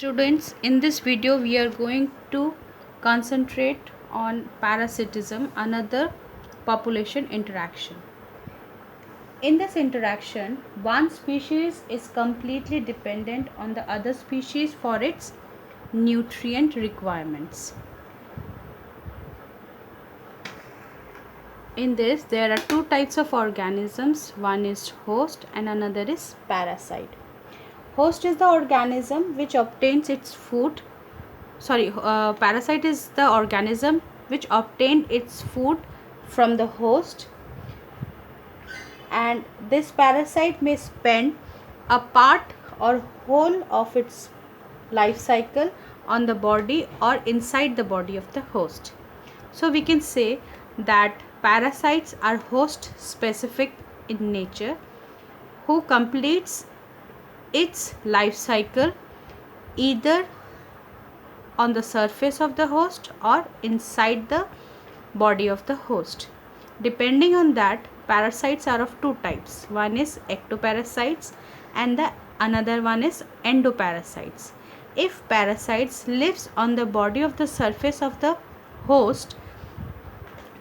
Students, in this video we are going to concentrate on parasitism, another population interaction. In this interaction, one species is completely dependent on the other species for its nutrient requirements. In this, there are two types of organisms. One is host and another is parasite. Host is the organism which obtains its food. Parasite is the organism which obtained its food from the host, and this parasite may spend a part or whole of its life cycle on the body or inside the body of the host. So we can say that parasites are host specific in nature, who completes its life cycle either on the surface of the host or inside the body of the host. Depending on that, parasites are of two types. One is ectoparasites and the another one is endoparasites. If parasites lives on the body of the surface of the host,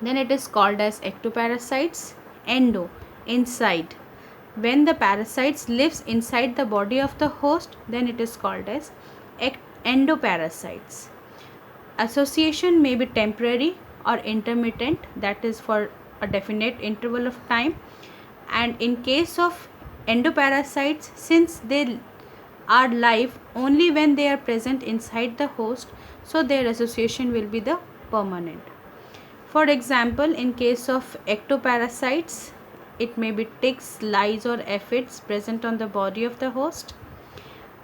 then it is called as ectoparasites. Endo, inside. When the parasites lives inside the body of the host, then it is called as endoparasites. Association may be temporary or intermittent, that is for a definite interval of time. And in case of endoparasites, since they are live only when they are present inside the host, so their association will be the permanent. For example, in case of ectoparasites, it may be ticks, lice or aphids present on the body of the host.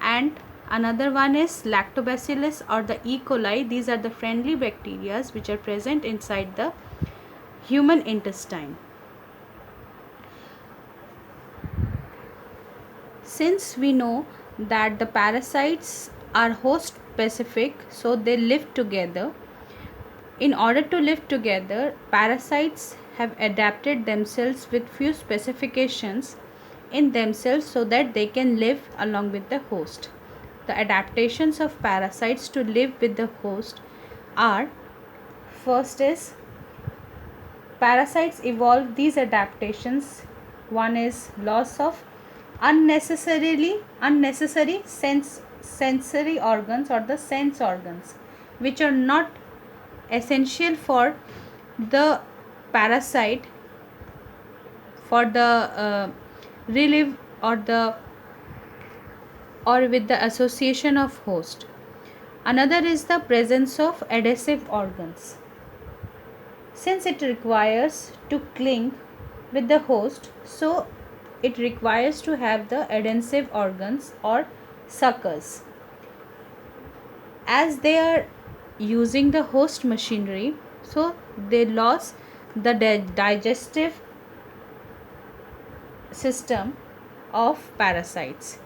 And another one is lactobacillus or the E. coli. These are the friendly bacteria which are present inside the human intestine. Since we know that the parasites are host specific, so they live together. In order to live together, parasites have adapted themselves with few specifications in themselves so that they can live along with the host. The adaptations of parasites to live with the host are: first is parasites evolve these adaptations. One is loss of unnecessary sensory organs or the sense organs, which are not essential for the parasite for the relief or with the association of host. Another is the presence of adhesive organs. Since it requires to cling with the host, so it requires to have the adhesive organs or suckers. As they are using the host machinery, so they lose the digestive system of parasites.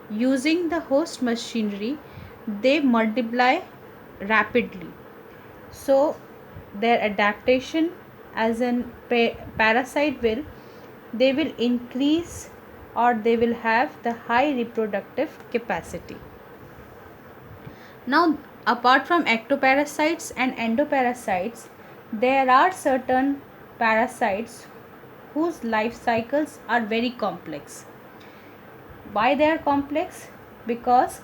Using the host machinery, they multiply rapidly, so their adaptation as an parasite they will increase, or they will have the high reproductive capacity. Now, apart from ectoparasites and endoparasites, there are certain parasites whose life cycles are very complex. Why they are complex? Because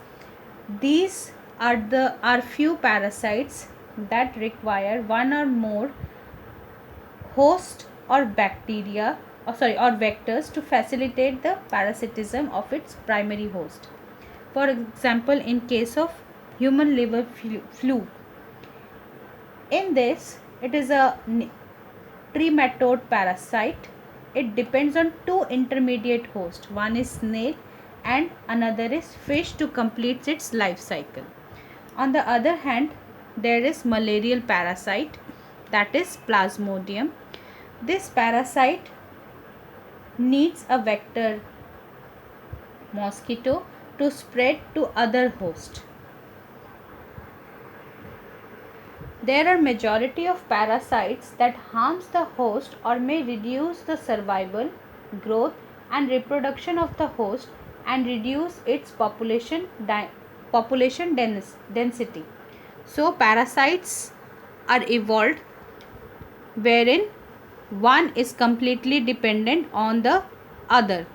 these are few parasites that require one or more host or bacteria or vectors to facilitate the parasitism of its primary host. For example, in case of human liver fluke, in this it is a trematode parasite. It depends on two intermediate hosts. One is snail and another is fish to complete its life cycle. On the other hand, there is malarial parasite, that is Plasmodium. This parasite needs a vector mosquito to spread to other hosts. There are majority of parasites that harms the host or may reduce the survival, growth and reproduction of the host and reduce its population population density. So parasites are evolved wherein one is completely dependent on the other.